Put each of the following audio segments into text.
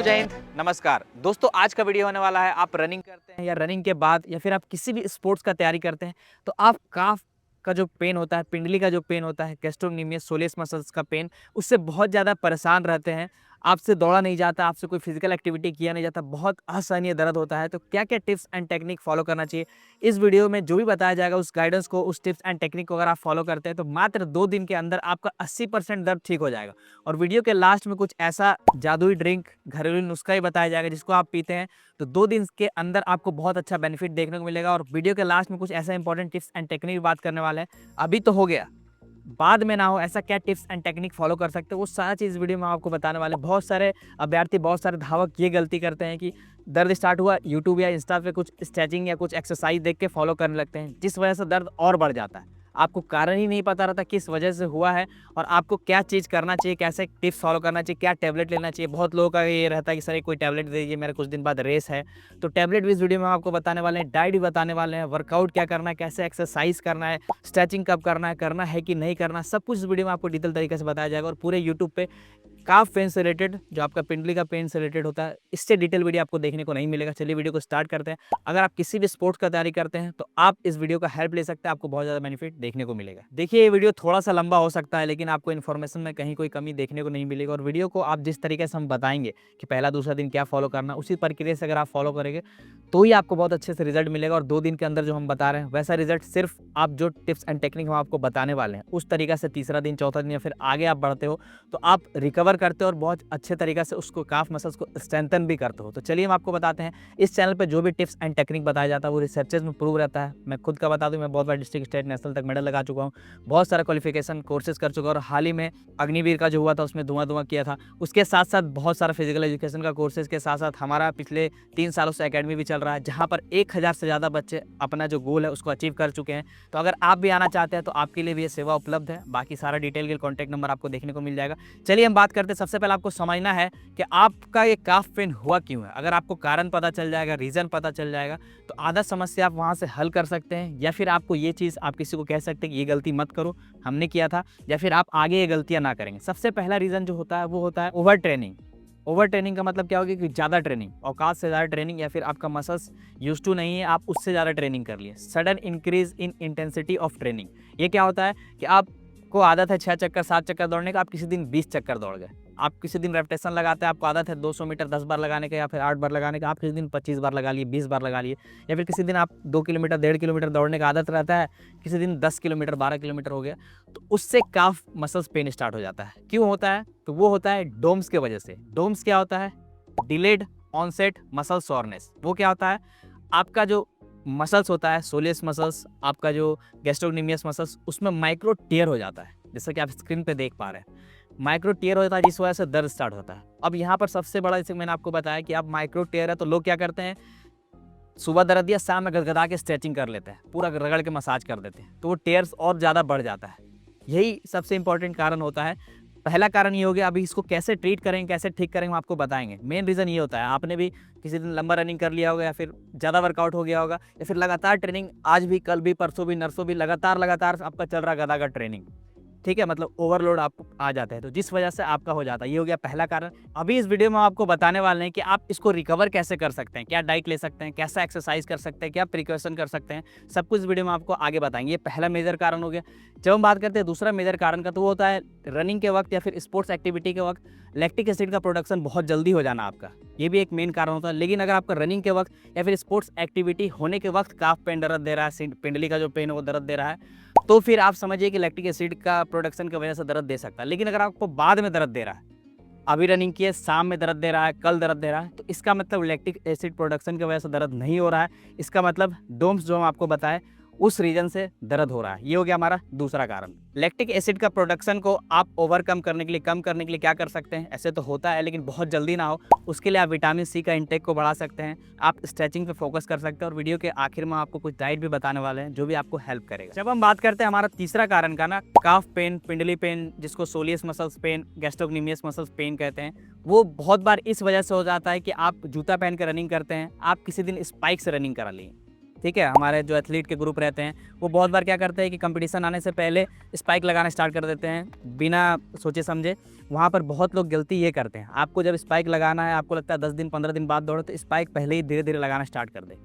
जय हिंद, नमस्कार दोस्तों। आज का वीडियो होने वाला है, आप रनिंग करते हैं या रनिंग के बाद या फिर आप किसी भी स्पोर्ट्स का तैयारी करते हैं तो आप काफ का जो पेन होता है, पिंडली का जो पेन होता है, गैस्ट्रोक्नेमियस सोलियस मसल्स का पेन, उससे बहुत ज़्यादा परेशान रहते हैं। आपसे दौड़ा नहीं जाता, आपसे कोई फिजिकल एक्टिविटी किया नहीं जाता, बहुत असहनीय दर्द होता है। तो क्या क्या टिप्स एंड टेक्निक फॉलो करना चाहिए, इस वीडियो में जो भी बताया जाएगा उस गाइडेंस को, उस टिप्स एंड टेक्निक को अगर आप फॉलो करते हैं तो मात्र 2 दिन के अंदर आपका 80% दर्द ठीक हो जाएगा। और वीडियो के लास्ट में कुछ ऐसा जादुई ड्रिंक, घरेलू नुस्खा ही बताया जाएगा जिसको आप पीते हैं तो 2 दिन के अंदर आपको बहुत अच्छा बेनिफिट देखने को मिलेगा। और वीडियो के लास्ट में कुछ ऐसा इंपॉर्टेंट टिप्स एंड टेक्निक बात करने वाले हैं। अभी तो हो गया, बाद में ना हो, ऐसा क्या टिप्स एंड टेक्निक फॉलो कर सकते हो वो सारा चीज़ वीडियो में आपको बताने वाले हैं। बहुत सारे अभ्यर्थी, बहुत सारे धावक ये गलती करते हैं कि दर्द स्टार्ट हुआ, यूट्यूब या इंस्टा पे कुछ स्ट्रेचिंग या कुछ एक्सरसाइज देख के फॉलो करने लगते हैं, जिस वजह से दर्द और बढ़ जाता है। आपको कारण ही नहीं पता रहता किस वजह से हुआ है और आपको क्या चीज़ करना चाहिए, कैसे टिप्स फॉलो करना चाहिए, क्या टैबलेट लेना चाहिए। बहुत लोगों का ये रहता है कि सर कोई टैबलेट दे दीजिए, मेरा कुछ दिन बाद रेस है। तो टैबलेट भी इस वीडियो में आपको बताने वाले हैं, डाइट भी बताने वाले हैं, वर्कआउट क्या करना है, कैसे एक्सरसाइज करना है, स्ट्रेचिंग कब करना है कि नहीं करना, सब कुछ इस वीडियो में आपको डिटेल तरीके से बताया जाएगा। और पूरे यूट्यूब पे काफ पेन से रिलेटेड, जो आपका पिंडली का पेन से रिलेटेड होता है, इससे डिटेल वीडियो आपको देखने को नहीं मिलेगा। चलिए वीडियो को स्टार्ट करते हैं। अगर आप किसी भी स्पोर्ट्स का तैयारी करते हैं तो आप इस वीडियो का हेल्प ले सकते हैं, आपको बहुत ज़्यादा बेनिफिट देखने को मिलेगा। देखिए, ये वीडियो थोड़ा सा लंबा हो सकता है लेकिन आपको इन्फॉर्मेशन में कहीं कोई कमी देखने को नहीं मिलेगी। और वीडियो को आप जिस तरीके से हम बताएंगे कि पहला दूसरा दिन क्या फॉलो करना, उसी प्रक्रिया से अगर आप फॉलो करेंगे तो ही आपको बहुत अच्छे से रिजल्ट मिलेगा। और 2 दिन के अंदर जो हम बता रहे हैं वैसा रिजल्ट सिर्फ आप जो टिप्स एंड टेक्निक हम आपको बताने वाले हैं उस तरीका से तीसरा दिन, चौथा दिन या फिर आगे आप बढ़ते हो तो आप रिकवर करते हो और बहुत अच्छे तरीके से उसको काफ मसल्स को स्ट्रेंथन भी करते हो। तो चलिए हम आपको बताते हैं, इस चैनल पे जो भी टिप्स एंड टेक्निक बताया जाता है वो रिसर्चेज में प्रूव रहता है। मैं खुद का बता दूं, मैं बहुत बार डिस्ट्रिक्ट, स्टेट, नेशनल तक मेडल लगा चुका हूँ, बहुत सारा क्वालिफिकेशन कोर्सेज कर चुका हूँ। और हाल ही में अग्निवीर का जो हुआ था उसमें धुआं किया था। उसके साथ साथ बहुत सारा फिजिकल एजुकेशन का कोर्सेज के साथ साथ हमारा पिछले 3 सालों से अकेडमी भी चल रहा है, जहाँ पर 1000 से ज़्यादा बच्चे अपना जो गोल है उसको अचीव कर चुके हैं। तो अगर आप भी आना चाहते हैं तो आपके लिए भी ये सेवा उपलब्ध है। बाकी सारा डिटेल के कॉन्टैक्ट नंबर आपको देखने को मिल जाएगा। चलिए हम बात करते हैं। सबसे पहले आपको समझना है कि आपका ये काफ पेन हुआ क्यों है। अगर आपको कारण पता चल जाएगा, रीज़न पता चल जाएगा तो आधा समस्या आप वहाँ से हल कर सकते हैं। या फिर आपको ये चीज़, आप किसी को कह सकते हैं कि ये गलती मत करो, हमने किया था, या फिर आप आगे ये गलतियाँ ना करेंगे। सबसे पहला रीज़न जो होता है वो होता है ओवर ट्रेनिंग। ओवर ट्रेनिंग का मतलब क्या होगा कि ज़्यादा ट्रेनिंग, औकात से ज़्यादा ट्रेनिंग, या फिर आपका मसल्स यूज टू नहीं है, आप उससे ज़्यादा ट्रेनिंग कर लिए। Sudden increase in intensity of training. ये क्या होता है कि आपको आदत है 6 चक्कर 7 चक्कर दौड़ने का, आप किसी दिन 20 चक्कर दौड़ गए। आप किसी दिन रेपिटेशन लगाते हैं, आपको आदत है 200 मीटर 10 बार लगाने का या फिर 8 बार लगाने का, आप किसी दिन 25 बार लगा लिए, 20 बार लगा लिए। या फिर किसी दिन आप 2 किलोमीटर 1.5 किलोमीटर दौड़ने का आदत रहता है, किसी दिन 10 किलोमीटर 12 किलोमीटर हो गया, तो उससे काफ मसल्स पेन स्टार्ट हो जाता है। क्यों होता है? तो वो होता है डोम्स की वजह से। डोम्स क्या होता है? Delayed onset muscle soreness. वो क्या होता है? आपका जो मसल्स होता है, सोलियस मसल्स, आपका जो गैस्ट्रोक्नेमियस मसल्स, उसमें माइक्रो टियर हो जाता है, जैसा कि आप स्क्रीन पे देख पा रहे हैं। माइक्रो टियर होता है जिस वजह से दर्द स्टार्ट होता है। अब यहाँ पर सबसे बड़ा, जैसे मैंने आपको बताया कि आप माइक्रो टियर है तो लोग क्या करते हैं, सुबह दर्द दिया, शाम में गदगदा के स्ट्रेचिंग कर लेते हैं, पूरा रगड़ के मसाज कर देते हैं, तो वो टेयर्स और ज़्यादा बढ़ जाता है। यही सबसे इंपॉर्टेंट कारण होता है। पहला कारण ये हो गया। अभी इसको कैसे ट्रीट करेंगे, कैसे ठीक करेंगे, हम आपको बताएंगे। मेन रीज़न ये होता है, आपने भी किसी दिन लंबा रनिंग कर लिया होगा या फिर ज़्यादा वर्कआउट हो गया होगा, या फिर लगातार ट्रेनिंग, आज भी, कल भी, परसों भी, नरसों भी, लगातार आपका चल रहा गदा का ट्रेनिंग, ठीक है, मतलब ओवरलोड आप आ जाते हैं, तो जिस वजह से आपका हो जाता है। ये हो गया पहला कारण। अभी इस वीडियो में हम आपको बताने वाले हैं कि आप इसको रिकवर कैसे कर सकते हैं, क्या डाइट ले सकते हैं, कैसा एक्सरसाइज कर सकते हैं, क्या प्रिकॉशन कर सकते हैं, सब कुछ इस वीडियो में आपको आगे बताएंगे। ये पहला मेजर कारण हो गया। जब हम बात करते हैं दूसरा मेजर कारण का, तो वो होता है रनिंग के वक्त या फिर स्पोर्ट्स एक्टिविटी के वक्त लैक्टिक एसिड का प्रोडक्शन बहुत जल्दी हो जाना आपका, ये भी एक मेन कारण होता है। लेकिन अगर आपका रनिंग के वक्त या फिर स्पोर्ट्स एक्टिविटी होने के वक्त काफ पेन दर्द दे रहा है, पिंडली का जो पेन है वो दर्द दे रहा है, तो फिर आप समझिए कि लैक्टिक एसिड का प्रोडक्शन की वजह से दर्द दे सकता है। लेकिन अगर आपको बाद में दर्द दे रहा है, अभी रनिंग किए, शाम में दर्द दे रहा है, कल दर्द दे रहा है, तो इसका मतलब लैक्टिक एसिड प्रोडक्शन की वजह से दर्द नहीं हो रहा है। इसका मतलब डोम्स जो हम आपको बताएं उस रीजन से दर्द हो रहा है। ये हो गया हमारा दूसरा कारण। लैक्टिक एसिड का प्रोडक्शन को आप ओवरकम करने के लिए, कम करने के लिए क्या कर सकते हैं? ऐसे तो होता है लेकिन बहुत जल्दी ना हो, उसके लिए आप विटामिन सी का इंटेक को बढ़ा सकते हैं, आप स्ट्रेचिंग पे फोकस कर सकते हैं। और वीडियो के आखिर में आपको कुछ डाइट भी बताने वाले हैं जो भी आपको हेल्प करेगा। जब हम बात करते हैं हमारा तीसरा कारण का ना, काफ पेन, पिंडली पेन, जिसको soleus muscles pain, gastrocnemius muscles pain कहते हैं, वो बहुत बार इस वजह से हो जाता है कि आप जूता पहन कर रनिंग करते हैं, आप किसी दिन स्पाइक से रनिंग करा लिए, ठीक है, हमारे जो एथलीट के ग्रुप रहते हैं वो बहुत बार क्या करते हैं कि कंपटीशन आने से पहले स्पाइक लगाना स्टार्ट कर देते हैं बिना सोचे समझे। वहाँ पर बहुत लोग गलती ये करते हैं, आपको जब स्पाइक लगाना है, आपको लगता है 10 दिन 15 दिन बाद दौड़ो, तो स्पाइक पहले ही धीरे धीरे लगाना स्टार्ट कर दे।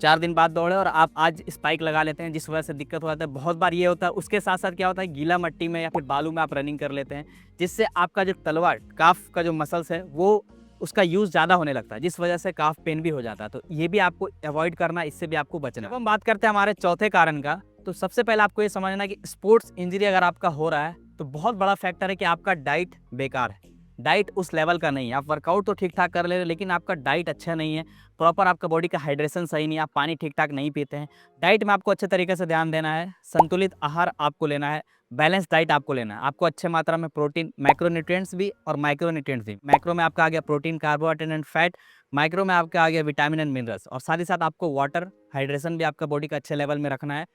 4 दिन बाद दौड़े और आप आज स्पाइक लगा लेते हैं, जिस वजह से दिक्कत हो जाता है। बहुत बार ये होता है। उसके साथ साथ क्या होता है, गीला मिट्टी में या फिर बालू में आप रनिंग कर लेते हैं, जिससे आपका जो तलवा काफ का जो मसल्स है वो उसका यूज़ ज़्यादा होने लगता है, जिस वजह से काफ पेन भी हो जाता है। तो ये भी आपको अवॉइड करना, इससे भी आपको बचना। जब हम बात करते हैं हमारे चौथे कारण का, तो सबसे पहले आपको ये समझना कि स्पोर्ट्स इंजरी अगर आपका हो रहा है तो बहुत बड़ा फैक्टर है कि आपका डाइट बेकार है। डाइट उस लेवल का नहीं है। आप वर्कआउट तो ठीक ठाक कर ले रहे हैं, लेकिन आपका डाइट अच्छा नहीं है, प्रॉपर आपका बॉडी का हाइड्रेशन सही नहीं है, आप पानी ठीक ठाक नहीं पीते हैं। डाइट में आपको अच्छे तरीके से ध्यान देना है, संतुलित आहार आपको लेना है, बैलेंस डाइट आपको लेना है। आपको अच्छे मात्रा में प्रोटीन, मैक्रोन्यूट्रिएंट्स भी और माइक्रोन्यूट्रिएंट्स भी। मैक्रो में आपका आ गया protein, carbohydrate and fat, micro में आपका आ गया विटामिन एंड मिनरल्स, और साथ ही साथ आपको वाटर हाइड्रेशन भी आपका बॉडी का अच्छे लेवल में रखना है।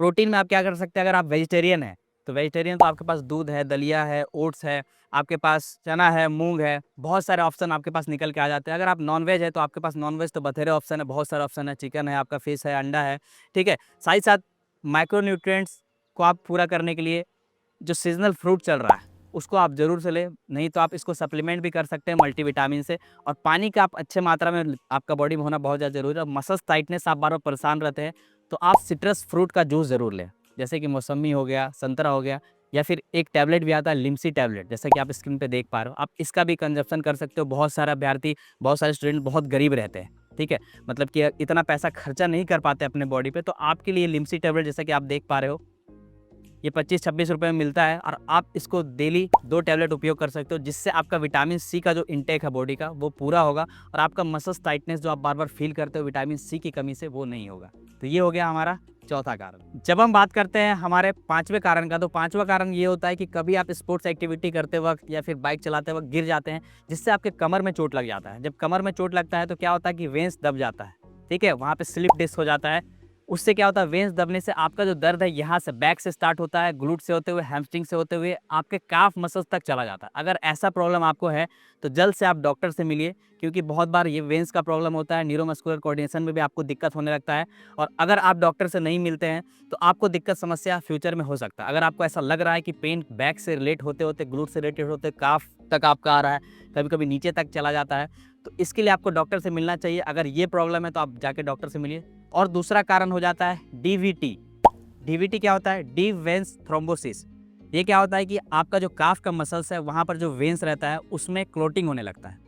प्रोटीन में आप क्या कर सकते हैं, अगर आप वेजिटेरियन हैं तो वेजिटेरियन तो आपके पास दूध है, दलिया है, ओट्स है, आपके पास चना है, मूंग है, बहुत सारे ऑप्शन आपके पास निकल के आ जाते हैं। अगर आप नॉन वेज है तो आपके पास नॉन वेज तो बथेरे ऑप्शन है, बहुत सारे ऑप्शन है, चिकन है, आपका फिश है, अंडा है, ठीक है। साथ ही साथ माइक्रोन्यूट्रिएंट्स को आप पूरा करने के लिए जो सीजनल फ्रूट चल रहा है उसको आप ज़रूर से लें, नहीं तो आप इसको सप्लीमेंट भी कर सकते हैं मल्टीविटामिन से। और पानी का आप अच्छे मात्रा में आपका बॉडी में होना बहुत ज़्यादा ज़रूरी है। और मसल्स टाइटनेस आप बार बार परेशान रहते हैं तो आप सिट्रस फ्रूट का जूस ज़रूर लें, जैसे कि मौसमी हो गया, संतरा हो गया, या फिर एक टैबलेट भी आता है लिम्सी टैबलेट, जैसा कि आप स्क्रीन पे देख पा रहे हो। आप इसका भी कंजप्शन कर सकते हो। बहुत सारा अभ्यर्थी, बहुत सारे स्टूडेंट बहुत गरीब रहते हैं, ठीक है, मतलब कि इतना पैसा खर्चा नहीं कर पाते अपने बॉडी पे, तो आपके लिए लिम्सी टैबलेट जैसा कि आप देख पा रहे हो ये 25-26 रुपये में मिलता है, और आप इसको डेली 2 टैबलेट उपयोग कर सकते हो, जिससे आपका विटामिन सी का जो इंटेक है बॉडी का वो पूरा होगा, और आपका मसल्स टाइटनेस जो आप बार बार फील करते हो विटामिन सी की कमी से, वो नहीं होगा। तो ये हो गया हमारा चौथा कारण। जब हम बात करते हैं हमारे पांचवें कारण का, तो पांचवा कारण ये होता है कि कभी आप स्पोर्ट्स एक्टिविटी करते वक्त या फिर बाइक चलाते वक्त गिर जाते हैं, जिससे आपके कमर में चोट लग जाता है। जब कमर में चोट लगता है तो क्या होता है कि वेंस दब जाता है, ठीक है, वहाँ पे स्लिप डिस्क हो जाता है। उससे क्या होता है, वेंस दबने से आपका जो दर्द है यहाँ से बैक से स्टार्ट होता है, ग्लूट से होते हुए, हैमस्ट्रिंग से होते हुए आपके काफ मसल्स तक चला जाता है। अगर ऐसा प्रॉब्लम आपको है तो जल्द से आप डॉक्टर से मिलिए, क्योंकि बहुत बार ये वेंस का प्रॉब्लम होता है, न्यूरोमस्कुलर कोऑर्डिनेशन में भी आपको दिक्कत होने लगता है। और अगर आप डॉक्टर से नहीं मिलते हैं तो आपको दिक्कत समस्या फ्यूचर में हो सकता है। अगर आपको ऐसा लग रहा है कि पेन बैक से रिलेट होते होते, ग्लूट से रिलेटेड होते काफ तक आपका आ रहा है, कभी कभी नीचे तक चला जाता है, तो इसके लिए आपको डॉक्टर से मिलना चाहिए। अगर ये प्रॉब्लम है तो आप जाके डॉक्टर से मिलिए। और दूसरा कारण हो जाता है डीवीटी। डीवीटी क्या होता है, डीप वेंस थ्रोम्बोसिस। ये क्या होता है कि आपका जो काफ का मसल्स है वहाँ पर जो वेंस रहता है उसमें क्लोटिंग होने लगता है,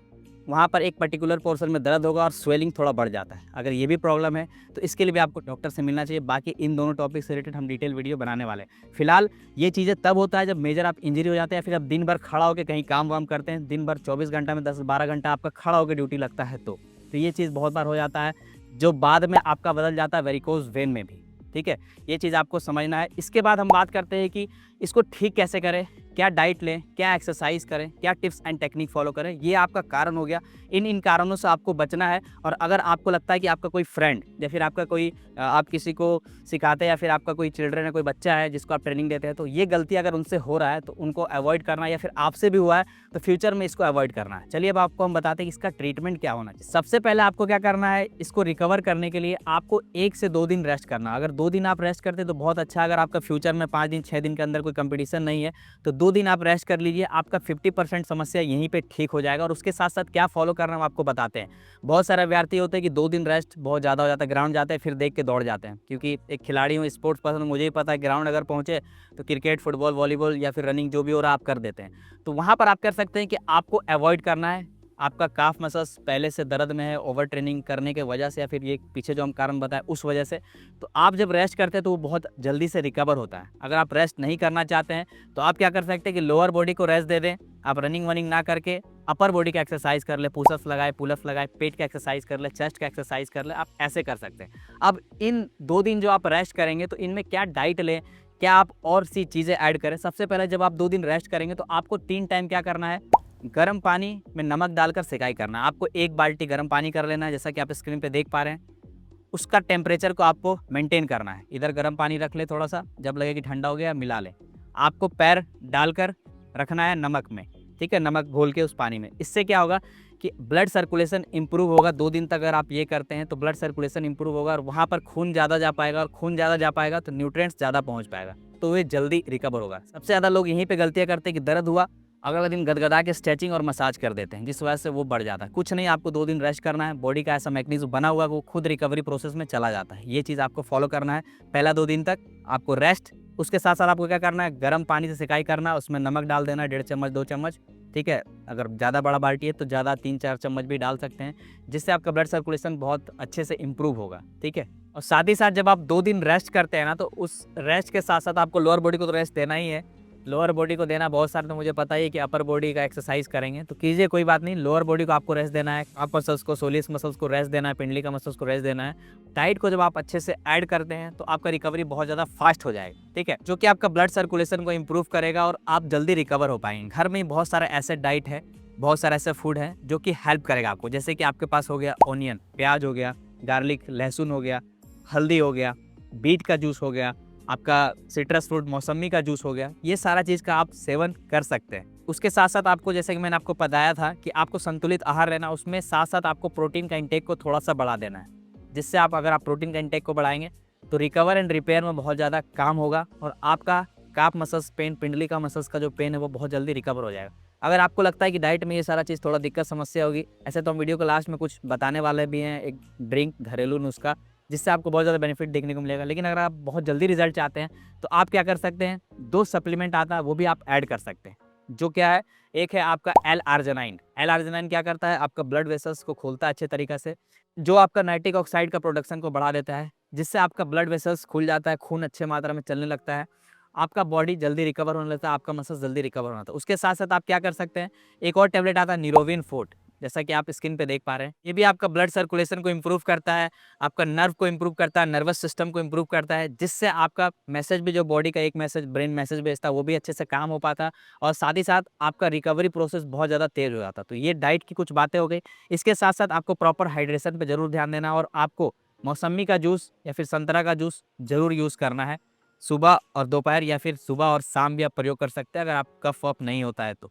वहाँ पर एक पर्टिकुलर पोर्शन में दर्द होगा और स्वेलिंग थोड़ा बढ़ जाता है। अगर ये भी प्रॉब्लम है तो इसके लिए भी आपको डॉक्टर से मिलना चाहिए। बाकी इन दोनों टॉपिक से रिलेटेड हम डिटेल वीडियो बनाने वाले हैं। फिलहाल ये चीज़ें तब होता है जब मेजर आप इंजरी हो जाते हैं, फिर आप दिन भर खड़ा होकर कहीं काम वाम करते हैं, दिन भर 24 घंटा में 10-12 घंटा आपका खड़ा होकर ड्यूटी लगता है, तो ये चीज़ बहुत बार हो जाता है, जो बाद में आपका बदल जाता है वेरिकोज वेन में भी, ठीक है। ये चीज़ आपको समझना है। इसके बाद हम बात करते हैं कि इसको ठीक कैसे करें, क्या डाइट लें, क्या एक्सरसाइज करें, क्या टिप्स एंड टेक्निक फॉलो करें। ये आपका कारण हो गया। इन कारणों से आपको बचना है। और अगर आपको लगता है कि आपका कोई फ्रेंड या फिर आपका कोई आप किसी को सिखाते हैं, या फिर आपका कोई चिल्ड्रन है, कोई बच्चा है जिसको आप ट्रेनिंग देते हैं, तो ये गलती अगर उनसे हो रहा है तो उनको अवॉइड करना है, या फिर आपसे भी हुआ है तो फ्यूचर में इसको अवॉइड करना है। चलिए अब आपको हम बताते हैं कि इसका ट्रीटमेंट क्या होना चाहिए। सबसे पहले आपको क्या करना है, इसको रिकवर करने के लिए आपको 1 से 2 दिन रेस्ट करना। अगर 2 दिन आप रेस्ट करते हैं तो बहुत अच्छा। अगर आपका फ्यूचर में 5 दिन 6 दिन के अंदर कोई कंपटीशन नहीं है तो 2 दिन आप रेस्ट कर लीजिए, आपका 50% समस्या यहीं पे ठीक हो जाएगा। और उसके साथ साथ क्या फॉलो करना हम आपको बताते हैं। बहुत सारे अभ्यर्थी होते हैं कि 2 दिन रेस्ट बहुत ज़्यादा हो जाता है, ग्राउंड जाते हैं फिर देख के दौड़ जाते हैं, क्योंकि एक खिलाड़ी हूँ, स्पोर्ट्स पर्सन, मुझे ही पता है ग्राउंड अगर पहुँचे तो क्रिकेट, फुटबॉल, वॉलीबॉल या फिर रनिंग जो भी हो रहा है आप कर देते हैं। तो वहाँ पर आप कर सकते हैं कि आपको अवॉइड करना है, आपका काफ मसल्स पहले से दर्द में है ओवर ट्रेनिंग करने के वजह से, या फिर ये पीछे जो हम कारण बताए उस वजह से, तो आप जब रेस्ट करते हैं तो वो बहुत जल्दी से रिकवर होता है। अगर आप रेस्ट नहीं करना चाहते हैं तो आप क्या कर सकते हैं कि लोअर बॉडी को रेस्ट दे दें, आप रनिंग वनिंग ना करके अपर बॉडी का एक्सरसाइज कर ले, पुशअप्स लगाए, पुलअप्स लगाए, पेट का एक्सरसाइज कर ले, चेस्ट का एक्सरसाइज कर ले, आप ऐसे कर सकते हैं। अब इन 2 दिन जो आप रेस्ट करेंगे तो इनमें क्या डाइट लें, क्या आप और सी चीज़ें ऐड करें। सबसे पहले जब आप 2 दिन रेस्ट करेंगे तो आपको 3 टाइम क्या करना है, गर्म पानी में नमक डालकर सिकाई करना है। आपको 1 बाल्टी गर्म पानी कर लेना है, जैसा कि आप स्क्रीन पे देख पा रहे हैं। उसका टेम्परेचर को आपको मेंटेन करना है। इधर गर्म पानी रख ले थोड़ा सा, जब लगे कि ठंडा हो गया मिला ले। आपको पैर डालकर रखना है नमक में, ठीक है, नमक घोल के उस पानी में। इससे क्या होगा कि ब्लड सर्कुलेशन इंप्रूव होगा। 2 दिन तक अगर आप ये करते हैं तो ब्लड सर्कुलेशन इंप्रूव होगा और वहाँ पर खून ज़्यादा जा पाएगा, और खून ज़्यादा जा पाएगा तो न्यूट्रिएंट्स ज़्यादा पहुँच पाएगा, तो ये जल्दी रिकवर होगा। सबसे ज़्यादा लोग यहीं पे गलतियाँ करते हैं कि दर्द हुआ, अगला दिन गदगदा के स्ट्रेचिंग और मसाज कर देते हैं, जिस वजह से वो बढ़ जाता है। कुछ नहीं, आपको 2 दिन रेस्ट करना है। बॉडी का ऐसा मैकेनिज्म बना हुआ है, वो खुद रिकवरी प्रोसेस में चला जाता है। ये चीज़ आपको फॉलो करना है। पहला 2 दिन तक आपको रेस्ट, उसके साथ साथ आपको क्या करना है, गर्म पानी से सिकाई करना है, उसमें नमक डाल देना 1.5 चम्मच 2 चम्मच, ठीक है। अगर ज़्यादा बड़ा बाल्टी है तो ज़्यादा 3-4 चम्मच भी डाल सकते हैं, जिससे आपका ब्लड सर्कुलेशन बहुत अच्छे से इम्प्रूव होगा, ठीक है। और साथ ही साथ जब आप 2 दिन रेस्ट करते हैं ना, तो उस रेस्ट के साथ साथ आपको लोअर बॉडी को तो रेस्ट देना ही है। लोअर बॉडी को देना, बहुत सारे तो मुझे पता ही है कि अपर बॉडी का एक्सरसाइज करेंगे, तो कीजिए, कोई बात नहीं। लोअर बॉडी को आपको रेस्ट देना है, आप मसल्स को, सोलियस मसल्स को रेस्ट देना है, पिंडली का मसल्स को रेस्ट देना है। डाइट को जब आप अच्छे से ऐड करते हैं तो आपका रिकवरी बहुत ज़्यादा फास्ट हो जाएगा, ठीक है, जो कि आपका ब्लड सर्कुलेशन को इंप्रूव करेगा और आप जल्दी रिकवर हो पाएंगे। घर में बहुत सारा ऐसे डाइट है, बहुत सारा ऐसा फूड है जो कि हेल्प करेगा आपको। जैसे कि आपके पास हो गया ऑनियन, प्याज हो गया, गार्लिक, लहसुन हो गया, हल्दी हो गया, बीट का जूस हो गया, आपका सिट्रस फ्रूट मौसमी का जूस हो गया। ये सारा चीज़ का आप सेवन कर सकते हैं। उसके साथ साथ आपको, जैसे कि मैंने आपको बताया था कि आपको संतुलित आहार लेना, उसमें साथ साथ आपको प्रोटीन का इंटेक को थोड़ा सा बढ़ा देना है, जिससे अगर आप प्रोटीन का इंटेक को बढ़ाएंगे तो रिकवर एंड रिपेयर में बहुत ज़्यादा काम होगा और आपका काफ मसल्स पेन, पिंडली का मसल्स का जो पेन है वो बहुत जल्दी रिकवर हो जाएगा। अगर आपको लगता है कि डाइट में ये सारा चीज़ थोड़ा दिक्कत समस्या होगी, ऐसे तो हम वीडियो के लास्ट में कुछ बताने वाले भी हैं, एक ड्रिंक, घरेलू नुस्खा, जिससे आपको बहुत ज़्यादा बेनिफिट देखने को मिलेगा। लेकिन अगर आप बहुत जल्दी रिजल्ट चाहते हैं तो आप क्या कर सकते हैं, 2 सप्लीमेंट आता है, वो भी आप ऐड कर सकते हैं। जो क्या है, एक है आपका L-आर्जिनाइन। L-आर्जिनाइन क्या करता है, आपका ब्लड वेसल्स को खोलता है अच्छे तरीके से, जो आपका नाइट्रिक ऑक्साइड का प्रोडक्शन को बढ़ा देता है, जिससे आपका ब्लड वेसल्स खुल जाता है, खून अच्छे मात्रा में चलने लगता है, आपका बॉडी जल्दी रिकवर होने लगता है, आपका मसल्स जल्दी रिकवर होना था। उसके साथ साथ आप क्या कर सकते हैं, एक और टैबलेट आता है न्यूरोविन फोर्ट, जैसा कि आप स्क्रीन पे देख पा रहे हैं। ये भी आपका ब्लड सर्कुलेशन को इम्प्रूव करता है, आपका नर्व को इम्प्रूव करता है, नर्वस सिस्टम को इम्प्रूव करता है, जिससे आपका मैसेज भी, जो बॉडी का एक मैसेज ब्रेन मैसेज भेजता है, वो भी अच्छे से काम हो पाता, और साथ ही साथ आपका रिकवरी प्रोसेस बहुत ज़्यादा तेज हो जाता। तो ये डाइट की कुछ बातें हो गई। इसके साथ साथ आपको प्रॉपर हाइड्रेशन पर जरूर ध्यान देना, और आपको मौसमी का जूस या फिर संतरा का जूस जरूर यूज़ करना है। सुबह और दोपहर, या फिर सुबह और शाम भी आप प्रयोग कर सकते हैं, अगर आप कफ वफ नहीं होता है तो,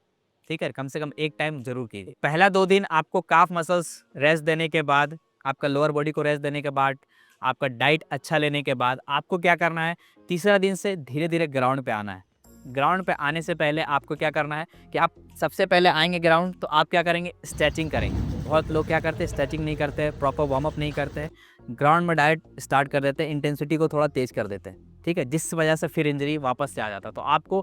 ठीक है। कम से कम एक टाइम जरूर कीजिए। पहला 2 दिन आपको काफ मसल्स रेस्ट देने के बाद, आपका लोअर बॉडी को रेस्ट देने के बाद, आपका डाइट अच्छा लेने के बाद, आपको क्या करना है, तीसरा दिन से धीरे धीरे ग्राउंड पे आना है। ग्राउंड पे आने से पहले आपको क्या करना है कि आप सबसे पहले आएंगे ग्राउंड, तो आप क्या करेंगे, स्ट्रेचिंग करेंगे। बहुत लोग क्या करते हैं, स्ट्रेचिंग नहीं करते हैं, प्रॉपर वार्म अप नहीं करते हैं, ग्राउंड में डायरेक्ट स्टार्ट कर देते हैं, इंटेंसिटी को थोड़ा तेज कर देते हैं, ठीक है, जिस वजह से फिर इंजरी वापस से आ जाता है। तो आपको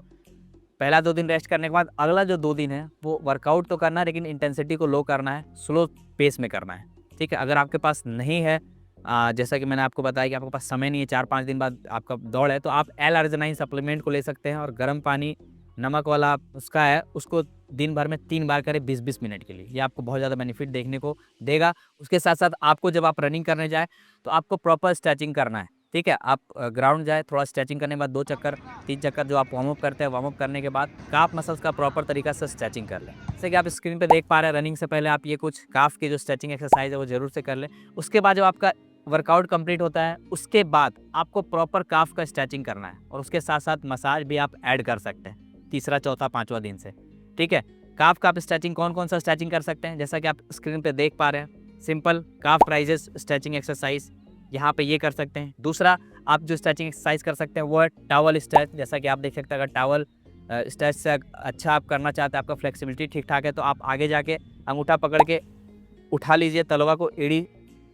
पहला 2 दिन रेस्ट करने के बाद अगला जो 2 दिन है वो वर्कआउट तो करना है, लेकिन इंटेंसिटी को लो करना है, स्लो पेस में करना है, ठीक है। अगर आपके पास नहीं है, जैसा कि मैंने आपको बताया कि आपके पास समय नहीं है, 4-5 दिन बाद आपका दौड़ है, तो आप L-आर्जिनाइन सप्लीमेंट को ले सकते हैं, और गर्म पानी नमक वाला उसका है, उसको दिन भर में 3 बार करें 20-20 मिनट के लिए। ये आपको बहुत ज़्यादा बेनिफिट देखने को देगा। उसके साथ साथ आपको, जब आप रनिंग करने जाए तो आपको प्रॉपर स्ट्रेचिंग करना है, ठीक है। आप ग्राउंड जाए, थोड़ा स्ट्रेचिंग करने के बाद 2 चक्कर 3 चक्कर जो आप वार्म अप करते हैं, वार्म अप करने के बाद काफ मसल्स का प्रॉपर तरीका से स्ट्रेचिंग कर लें। जैसे कि आप स्क्रीन पे देख पा रहे हैं, रनिंग से पहले आप ये कुछ काफ की जो स्ट्रेचिंग एक्सरसाइज है वो जरूर से कर लें। उसके बाद जब आपका वर्कआउट कंप्लीट होता है, उसके बाद आपको प्रॉपर काफ का स्ट्रेचिंग करना है, और उसके साथ साथ मसाज भी आप ऐड कर सकते हैं तीसरा, चौथा, 5वां दिन से, ठीक है। काफ का आप स्ट्रेचिंग कौन कौन सा स्ट्रेचिंग कर सकते हैं, जैसा कि आप स्क्रीन पे देख पा रहे हैं, सिंपल काफ राइजेस स्ट्रेचिंग एक्सरसाइज, यहाँ पे ये कर सकते हैं। दूसरा, आप जो स्ट्रेचिंग एक्सरसाइज कर सकते हैं वो है टॉवल स्ट्रेच, जैसा कि आप देख सकते हैं। अगर टॉवल स्ट्रेच से अच्छा आप करना चाहते हैं, आपका फ्लेक्सिबिलिटी ठीक ठाक है, तो आप आगे जाके अंगूठा पकड़ के उठा लीजिए तलवा को, एड़ी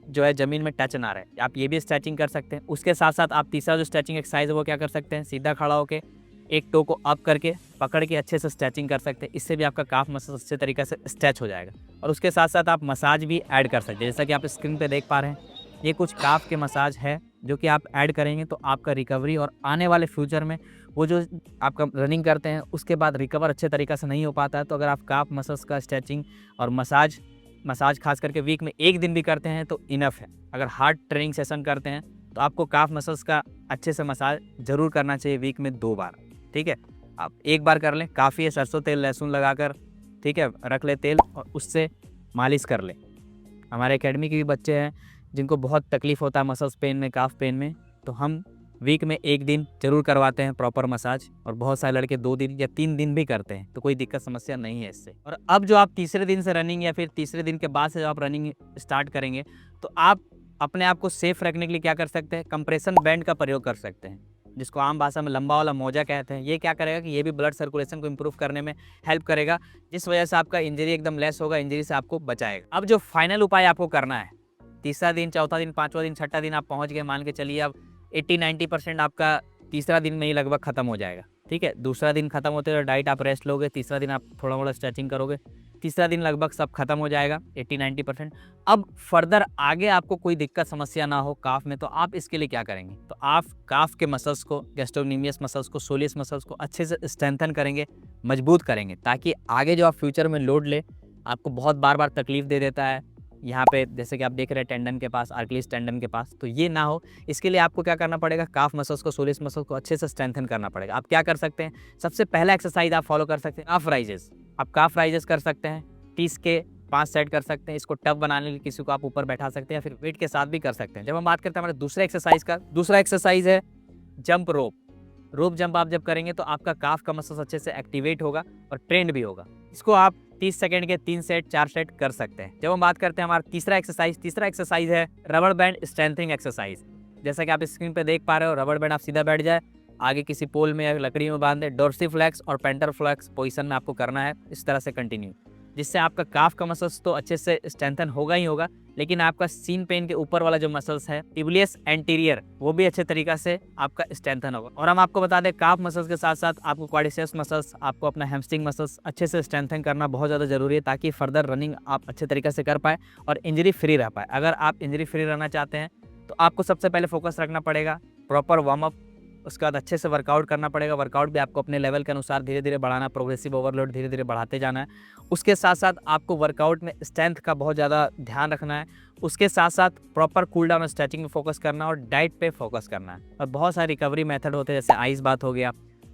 जो है ज़मीन में टच ना रहे, आप ये भी स्ट्रेचिंग कर सकते हैं। उसके साथ साथ आप तीसरा जो स्ट्रेचिंग एक्सरसाइज है वो क्या कर सकते हैं, सीधा खड़ा होकर एक टो को अप करके पकड़ के अच्छे से स्ट्रेचिंग कर सकते हैं। इससे भी आपका काफ मसल अच्छे तरीके से स्ट्रेच हो जाएगा। और उसके साथ साथ आप मसाज भी ऐड कर सकते हैं, जैसा कि आप स्क्रीन पे देख पा रहे हैं। ये कुछ काफ के मसाज है जो कि आप ऐड करेंगे तो आपका रिकवरी, और आने वाले फ्यूचर में वो जो आपका रनिंग करते हैं उसके बाद रिकवर अच्छे तरीके से नहीं हो पाता है, तो अगर आप काफ मसल्स का स्ट्रेचिंग और मसाज खास करके वीक में 1 दिन भी करते हैं तो इनफ है। अगर हार्ड ट्रेनिंग सेशन करते हैं तो आपको काफ मसल्स का अच्छे से मसाज जरूर करना चाहिए, वीक में 2 बार, ठीक है। आप 1 बार कर लें, काफ़ी है, सरसों तेल लहसुन लगाकर, ठीक है, रख ले तेल और उससे मालिश कर लें। हमारे एकेडमी के भी बच्चे हैं जिनको बहुत तकलीफ़ होता है मसल्स पेन में, काफ पेन में, तो हम वीक में 1 दिन जरूर करवाते हैं प्रॉपर मसाज, और बहुत सारे लड़के 2 दिन या 3 दिन भी करते हैं, तो कोई दिक्कत समस्या नहीं है इससे। और अब जो आप तीसरे दिन से रनिंग या फिर तीसरे दिन के बाद से जब आप रनिंग स्टार्ट करेंगे, तो आप अपने आप को सेफ रखने के लिए क्या कर सकते हैं, कंप्रेशन बैंड का प्रयोग कर सकते हैं, जिसको आम भाषा में लंबा वाला मोजा कहते हैं। ये क्या करेगा कि ये भी ब्लड सर्कुलेशन को इम्प्रूव करने में हेल्प करेगा, जिस वजह से आपका इंजरी एकदम लेस होगा, इंजरी से आपको बचाएगा। अब जो फाइनल उपाय आपको करना है, तीसरा दिन, चौथा दिन, पाँचवा दिन, छठा दिन आप पहुँच गए, मान के चलिए अब 80-90% आपका तीसरा दिन में ही लगभग खत्म हो जाएगा। ठीक है, दूसरा दिन खत्म होते तो डाइट आप रेस्ट लोगे, तीसरा दिन आप थोड़ा मोड़ा स्ट्रेचिंग करोगे, तीसरा दिन लगभग सब खत्म हो जाएगा 80-90%। अब फर्दर आगे आपको कोई दिक्कत समस्या ना हो काफ में, तो आप इसके लिए क्या करेंगे, तो आप काफ के मसल्स को, गैस्ट्रोक्नेमियस मसल्स को, सोलियस मसल्स को अच्छे से स्ट्रेंथन करेंगे, मजबूत करेंगे, ताकि आगे जो आप फ्यूचर में लोड ले, आपको बहुत बार बार तकलीफ दे देता है यहाँ पे, जैसे कि आप देख रहे हैं टेंडन के पास, आर्किलिस टेंडन के पास, तो ये ना हो, इसके लिए आपको क्या करना पड़ेगा, काफ मसल्स को, सोलियस मसल्स को अच्छे से स्ट्रेंथन करना पड़ेगा। आप क्या कर सकते हैं, सबसे पहला एक्सरसाइज आप फॉलो कर सकते हैं काफ राइजेस। आप काफ राइजेस कर सकते हैं, 30 के 5 सेट कर सकते हैं। इसको टफ बनाने के लिए किसी को आप ऊपर बैठा सकते हैं, या फिर वेट के साथ भी कर सकते हैं। जब हम बात करते हैं हमारे दूसरे एक्सरसाइज का, दूसरा एक्सरसाइज है जंप रोप। रोप जंप आप जब करेंगे तो आपका काफ का मसल्स अच्छे से एक्टिवेट होगा और ट्रेंड भी होगा। इसको आप 30 सेकंड के 3 सेट 4 सेट कर सकते हैं। जब हम बात करते हैं हमारा तीसरा एक्सरसाइज है रबर बैंड स्ट्रेंथनिंग एक्सरसाइज। जैसा कि आप स्क्रीन पे देख पा रहे हो, रबर बैंड आप सीधा बैठ जाए, आगे किसी पोल में या लकड़ी में बांध दे, डोर्सीफ्लेक्स और पेंटरफ्लेक्स पोजीशन में आपको करना है, इस तरह से कंटिन्यू, जिससे आपका काफ का मसल्स तो अच्छे से स्ट्रेंथन होगा ही होगा, लेकिन आपका सीन पेन के ऊपर वाला जो मसल्स है, टिबियस एंटीरियर, वो भी अच्छे तरीका से आपका स्ट्रेंथन होगा। और हम आपको बता दें, काफ मसल्स के साथ साथ आपको क्वाड्रिसेप्स मसल्स, आपको अपना हैमस्ट्रिंग मसल्स अच्छे से स्ट्रेंथन करना बहुत ज़्यादा जरूरी है, ताकि फर्दर रनिंग आप अच्छे तरीके से कर पाए और इंजरी फ्री रह पाए। अगर आप इंजरी फ्री रहना चाहते हैं तो आपको सबसे पहले फोकस रखना पड़ेगा प्रॉपर वार्म अप, उसके बाद अच्छे से वर्कआउट करना पड़ेगा। वर्कआउट भी आपको अपने लेवल के अनुसार धीरे धीरे बढ़ाना, प्रोग्रेसिव ओवरलोड धीरे धीरे बढ़ाते जाना है। उसके साथ साथ आपको वर्कआउट में स्ट्रेंथ का बहुत ज़्यादा ध्यान रखना है। उसके साथ साथ प्रॉपर कूल डाउन स्ट्रेचिंग में फोकस करना और डाइट पे फोकस करना है। और बहुत सारे रिकवरी मेथड होते हैं, जैसे आइस बाथ हो गया,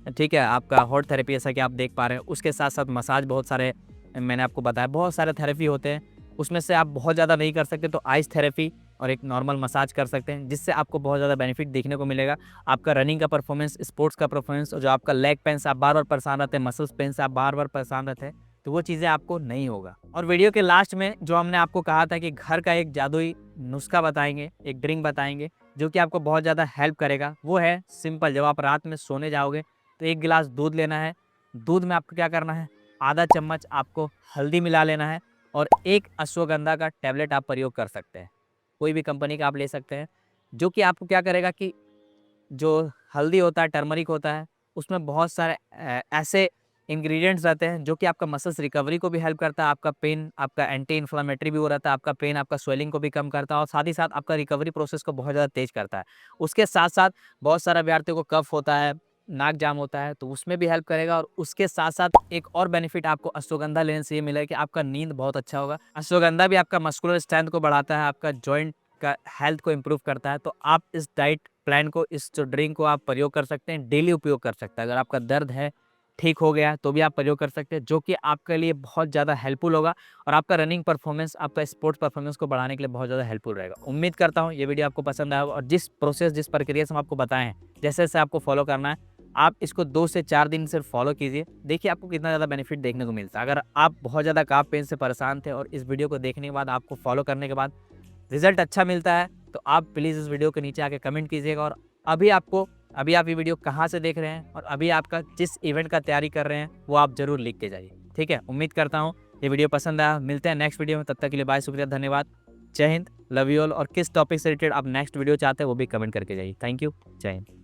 ठीक है, आपका हॉट थेरेपी जैसा कि आप देख पा रहे हैं। उसके साथ साथ मसाज, बहुत सारे मैंने आपको बताया, बहुत सारे थेरेपी होते हैं। उसमें से आप बहुत ज़्यादा नहीं कर सकते तो आइस थेरेपी और एक नॉर्मल मसाज कर सकते हैं, जिससे आपको बहुत ज़्यादा बेनिफिट देखने को मिलेगा। आपका रनिंग का परफॉर्मेंस, स्पोर्ट्स का परफॉर्मेंस, और जो आपका लेग पेन से आप बार बार परेशान रहते हैं, मसल्स पेन से आप बार बार परेशान रहते हैं, तो वो चीज़ें आपको नहीं होगा। और वीडियो के लास्ट में जो हमने आपको कहा था कि घर का एक जादुई नुस्खा बताएंगे, एक ड्रिंक बताएंगे जो कि आपको बहुत ज़्यादा हेल्प करेगा, वो है सिंपल। जब आप रात में सोने जाओगे तो 1 गिलास दूध लेना है। दूध में आपको क्या करना है, आधा चम्मच आपको हल्दी मिला लेना है, और 1 अश्वगंधा का टैबलेट आप प्रयोग कर सकते हैं। कोई भी कंपनी का आप ले सकते हैं, जो कि आपको क्या करेगा कि जो हल्दी होता है, टर्मरिक होता है, उसमें बहुत सारे ऐसे इंग्रेडिएंट्स रहते हैं जो कि आपका मसल्स रिकवरी को भी हेल्प करता है, आपका पेन, आपका एंटी इन्फ्लेमेटरी भी हो रहता है, आपका पेन, आपका स्वेलिंग को भी कम करता है, और साथ ही साथ आपका रिकवरी प्रोसेस को बहुत ज़्यादा तेज करता है। उसके साथ साथ बहुत सारे अभ्यर्थियों को कफ होता है, नाक जाम होता है, तो उसमें भी हेल्प करेगा। और उसके साथ साथ एक और बेनिफिट आपको अश्वगंधा लेने से ये मिलेगा कि आपका नींद बहुत अच्छा होगा। अश्वगंधा भी आपका मस्कुलर स्ट्रेंथ को बढ़ाता है, आपका जॉइंट का हेल्थ को इम्प्रूव करता है। तो आप इस डाइट प्लान को, इस जो ड्रिंक को आप प्रयोग कर सकते हैं, डेली उपयोग कर सकते हैं। अगर आपका दर्द है, ठीक हो गया, तो भी आप प्रयोग कर सकते हैं, जो कि आपके लिए बहुत ज़्यादा हेल्पफुल होगा और आपका रनिंग परफॉर्मेंस, आपका स्पोर्ट्स परफॉर्मेंस को बढ़ाने के लिए बहुत ज़्यादा हेल्पफुल रहेगा। उम्मीद करता हूँ ये वीडियो आपको पसंद आया होगा, और जिस प्रोसेस, जिस प्रक्रिया से हम आपको बताएं हैं, जैसे जैसे आपको फॉलो करना है, आप इसको 2 से 4 दिन सिर्फ फॉलो कीजिए। देखिए आपको कितना ज़्यादा बेनिफिट देखने को मिलता है। अगर आप बहुत ज़्यादा काफ पेन से परेशान थे और इस वीडियो को देखने के बाद, आपको फॉलो करने के बाद रिजल्ट अच्छा मिलता है, तो आप प्लीज़ इस वीडियो के नीचे आके कमेंट कीजिएगा। और अभी आप ये वीडियो कहाँ से देख रहे हैं और अभी आपका जिस इवेंट का तैयारी कर रहे हैं, वो आप ज़रूर लिख के जाइए। ठीक है, उम्मीद करता हूँ ये वीडियो पसंद आया। मिलते हैं नेक्स्ट वीडियो में, तब तक के लिए बाय, शुक्रिया, धन्यवाद, जय हिंद, लव यू ऑल। और किस टॉपिक से रिलेटेड आप नेक्स्ट वीडियो चाहते हैं वो भी कमेंट करके जाइए। थैंक यू, जय हिंद।